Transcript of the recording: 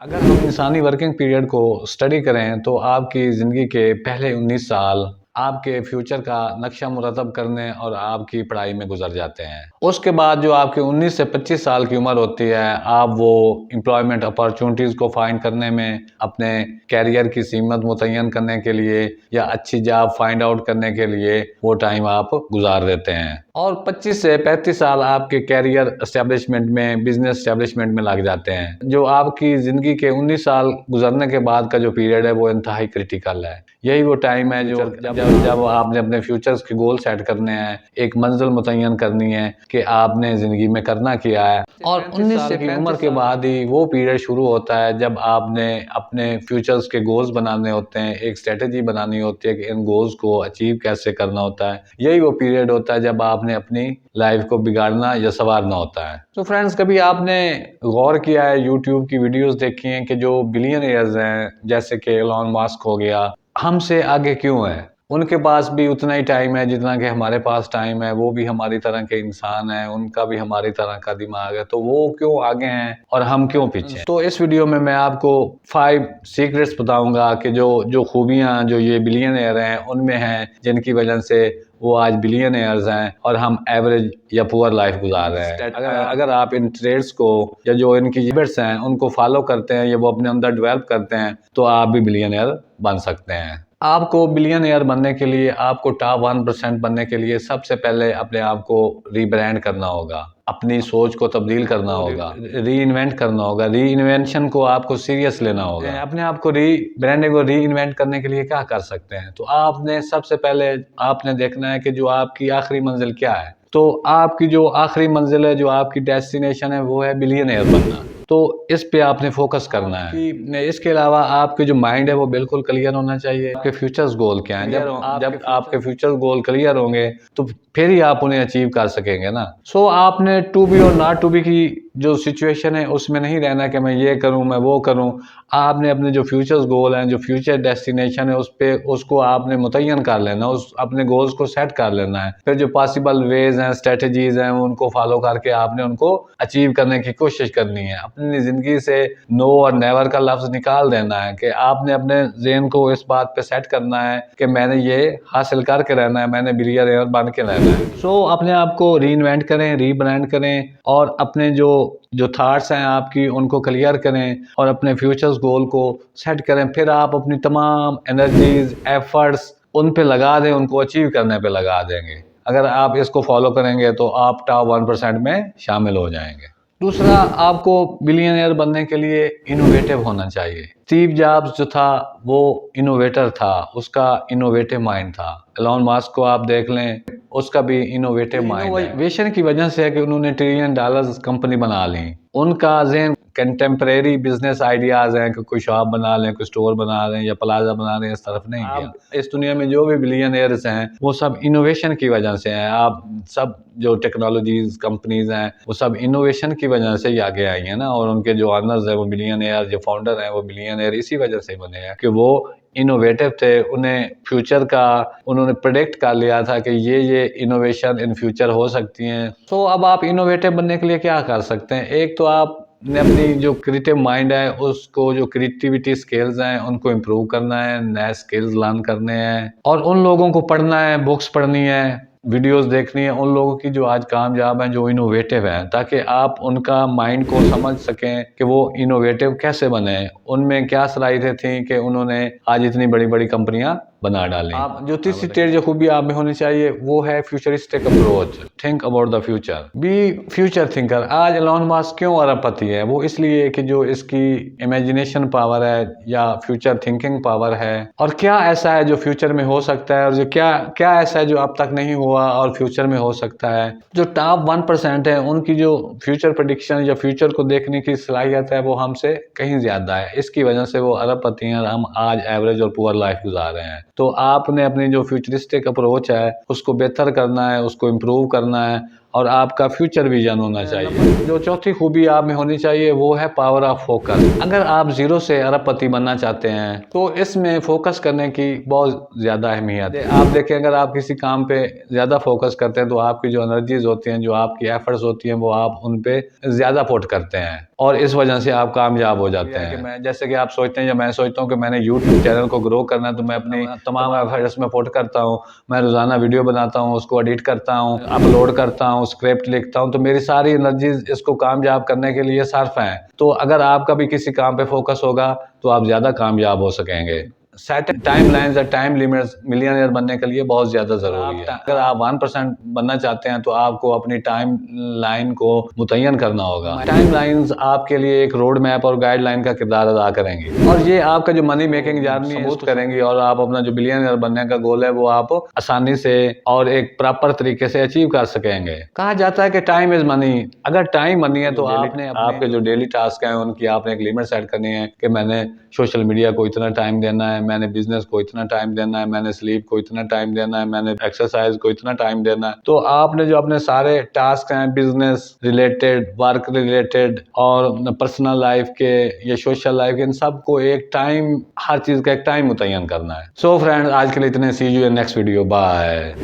अगर हम इंसानी वर्किंग पीरियड को स्टडी करें तो आपकी ज़िंदगी के पहले 19 साल आपके फ्यूचर का नक्शा मुरतब करने और आपकी पढ़ाई में गुजर जाते हैं। उसके बाद जो आपके 19 से 25 साल की उम्र होती है, आप वो एम्प्लॉयमेंट अपॉर्चुनिटीज़ को फाइंड करने में, अपने कैरियर की सीमत मुतय्यन करने के लिए या अच्छी जॉब फाइंड आउट करने के लिए वो टाइम आप गुजार देते हैं। और 25 से 35 साल आपके कैरियर एस्टेब्लिशमेंट में, बिजनेस एस्टेब्लिशमेंट में लग जाते हैं। जो आपकी ज़िंदगी के 19 साल गुजरने के बाद का जो पीरियड है वो इंतहाई क्रिटिकल है। यही वो टाइम है जो जब आपने अपने फ्यूचर्स के गोल सेट करने हैं, एक मंजिल मुतय्यन करनी है कि आपने ज़िंदगी में करना क्या है। और 19 साल की उम्र के बाद ही वो पीरियड शुरू होता है जब आपने अपने फ्यूचर्स के गोल्स बनाने होते हैं, एक स्ट्रेटजी बनानी होती है कि इन गोल्स को अचीव कैसे करना होता है। यही वो पीरियड होता है जब आपने अपनी लाइफ को बिगाड़ना या संवारना होता है। तो फ्रेंड्स, कभी आपने गौर किया है, यूट्यूब की वीडियोस देखी हैं कि जो बिलियनियर्स हैं, जैसे कि एलन मस्क हो गया, हमसे आगे क्यों हैं? उनके पास भी उतना ही टाइम है जितना कि हमारे पास टाइम है, वो भी हमारी तरह के इंसान हैं, उनका भी हमारी तरह का दिमाग है, तो वो क्यों आगे हैं और हम क्यों पीछे हैं? तो इस वीडियो में मैं आपको 5 सीक्रेट्स बताऊंगा कि जो जो खूबियां जो ये बिलियनियर हैं उनमें हैं, जिनकी वजह से वो आज बिलियनियर्स हैं और हम एवरेज या पुअर लाइफ गुजार रहे हैं। अगर आप इन ट्रेड्स को या जो इनकी हैबिट्स हैं उनको फॉलो करते हैं या वो अपने अंदर डेवलप करते हैं तो आप भी बिलियनियर बन सकते हैं। आपको बिलियनियर बनने के लिए, आपको टॉप 1% बनने के लिए सबसे पहले अपने आप को रीब्रांड करना होगा, अपनी सोच को तब्दील करना होगा, री इन्वेंट करना होगा। री इन्वेंशन को आपको सीरियस लेना होगा। अपने आप को ब्रांडिंग को री इन्वेंट करने के लिए क्या कर सकते हैं? तो आपने सबसे पहले आपने देखना है कि जो आपकी आखिरी मंजिल क्या है। तो आपकी जो आखिरी मंजिल है, जो आपकी डेस्टिनेशन है, वो है बिलियनियर बनना। तो इस पे आपने फोकस करना है कि इसके अलावा आपके जो माइंड है वो बिल्कुल क्लियर होना चाहिए। आपके फ्यूचर्स गोल क्या हैं? जब आपके फ्यूचर गोल क्लियर होंगे तो फिर ही आप उन्हें अचीव कर सकेंगे ना। सो आपने टू बी और नॉट टू बी की जो सिचुएशन है उसमें नहीं रहना कि मैं ये करूं, मैं वो करूं। आपने अपने जो फ्यूचर्स गोल हैं, जो फ्यूचर डेस्टिनेशन है, उसको आपने मुतय्यन कर लेना, उस अपने गोल्स को सेट कर लेना है। फिर जो पॉसिबल वेज हैं, स्ट्रेटजीज हैं, उनको फॉलो करके आपने उनको अचीव करने की कोशिश करनी है। अपनी ज़िंदगी से नो और नेवर का लफ्ज़ निकाल देना है कि आपने अपने ज़हन को इस बात पे सेट करना है कि मैंने ये हासिल करके रहना है, मैंने बिलियनियर बन के रहना है। सो अपने आप को रीइन्वेंट करें, रीब्रांड करें और अपने जो जो थॉट्स हैं आपकी उनको क्लियर करें और अपने फ्यूचर्स गोल को सेट करें। फिर आप अपनी तमाम एनर्जीज, एफर्ट्स उन पे लगा दें, उनको अचीव करने पे लगा देंगे। अगर आप इसको फॉलो करेंगे तो आप टॉप 1% में शामिल हो जाएंगे। दूसरा, आपको बिलियनियर बनने के लिए इनोवेटिव होना चाहिए। स्टीव जॉब्स जो था वो इनोवेटर था, उसका इनोवेटिव माइंड था। एलन मस्क को आप देख लें, उसका भी इनोवेटिव माइंड है। इनोवेशन की वजह से है कि उन्होंने $1 ट्रिलियन कंपनी बना ली। उनका ज़हन कंटेम्परेरी बिजनेस आइडियाज़ हैं कि कोई शॉप बना लें, कोई स्टोर बना लें या प्लाजा बना लें, इस तरफ नहीं गया। इस दुनिया में जो भी बिलियनियर्स हैं वो सब इनोवेशन की वजह से हैं। आप सब जो टेक्नोलॉजीज कंपनीज हैं वो सब इनोवेशन की वजह से ही आगे आई हैं ना, और उनके जो ऑनर्स हैं वो बिलियनियर, जो फाउंडर हैं वो बिलियनियर इसी वजह से बने हैं कि वो इनोवेटिव थे। उन्हें फ्यूचर का उन्होंने प्रेडिक्ट कर लिया था कि ये इनोवेशन इन फ्यूचर हो सकती हैं। तो अब आप इनोवेटिव बनने के लिए क्या कर सकते हैं? एक तो आप ने अपनी जो क्रिएटिव माइंड है उसको, जो क्रिएटिविटी स्किल्स हैं उनको इम्प्रूव करना है, नए स्किल्स लर्न करने हैं और उन लोगों को पढ़ना है, बुक्स पढ़नी है, वीडियोस देखनी है उन लोगों की जो आज कामयाब हैं, जो इनोवेटिव हैं, ताकि आप उनका माइंड को समझ सकें कि वो इनोवेटिव कैसे बने, उनमें क्या सलाहियतें थी कि उन्होंने आज इतनी बड़ी बड़ी कंपनियां बना डाली। आप जो तीसरी स्टेज जो खूबी आप में होनी चाहिए वो है futuristic approach. Think about the future, B future thinker. आज एलन मस्क क्यों अरबपति है? वो इसलिए कि जो इसकी इमेजिनेशन पावर है या फ्यूचर थिंकिंग पावर है, और क्या ऐसा है जो फ्यूचर में हो सकता है और जो क्या क्या ऐसा है जो अब तक नहीं हुआ और फ्यूचर में हो सकता है। जो टॉप 1% है उनकी जो फ्यूचर प्रेडिक्शन या फ्यूचर को देखने की सलाहियत है वो हमसे कहीं ज्यादा है। इसकी वजह से वो अरबपति हैं और हम आज एवरेज और पुअर लाइफ गुजार रहे हैं। तो आपने अपनी जो फ्यूचरिस्टिक अप्रोच है उसको बेहतर करना है, उसको इम्प्रूव करना है और आपका फ्यूचर विजन होना चाहिए। जो चौथी खूबी आप में होनी चाहिए वो है पावर ऑफ फोकस। अगर आप जीरो से अरबपति बनना चाहते हैं तो इसमें फोकस करने की बहुत ज़्यादा अहमियत है। आप देखें, अगर आप किसी काम पे ज़्यादा फोकस करते हैं तो आपकी जो एनर्जीज होती हैं, जो आपकी एफर्ट्स होती हैं, वो आप उन पे ज़्यादा पुट करते हैं और इस वजह से आप कामयाब हो जाते हैं। मैं जैसे कि आप सोचते हैं या मैं सोचता हूँ कि मैंने यूट्यूब चैनल को ग्रो करना है तो मैं अपनी तमाम एफर्ट्स में पुट करता हूँ। मैं रोज़ाना वीडियो बनाता हूँ, उसको एडिट करता हूँ, अपलोड करता हूँ, स्क्रिप्ट लिखता हूँ, तो मेरी सारी एनर्जीज इसको कामयाब करने के लिए सर्फ हैं। तो अगर आपका भी किसी काम पे फोकस होगा तो आप ज़्यादा कामयाब हो सकेंगे। सेट टाइम लाइन्स और टाइम लिमिट्स मिलियनेयर बनने के लिए बहुत ज़्यादा ज़रूरी है। अगर आप 1% बनना चाहते हैं तो आपको अपनी टाइम लाइन को मुतय्यन करना होगा। टाइम लाइन्स आपके लिए एक रोड मैप और गाइडलाइन का किरदार अदा करेंगी और ये आपका जो मनी मेकिंग जर्नी है स्मूथ करेंगी और आप अपना जो बिलियनियर बनने का गोल है वो आप आसानी से और एक प्रॉपर तरीके से अचीव कर सकेंगे। कहा जाता है कि टाइम इज मनी। अगर टाइम मनी है तो आपके जो डेली टास्क हैं उनकी आपने एक लिमिट सेट करनी है कि मैंने सोशल मीडिया को इतना टाइम देना है, मैंने बिजनेस को इतना टाइम देना है, मैंने स्लीप को इतना टाइम देना है, मैंने एक्सरसाइज को इतना टाइम देना है। तो आपने जो अपने सारे टास्क हैं बिजनेस रिलेटेड, वर्क रिलेटेड और पर्सनल लाइफ के या सोशल लाइफ के, इन सब को एक टाइम, हर चीज का एक टाइम मुतय्यन करना है। सो फ्रेंड्स, आज के लिए इतने। See you in next video. Bye.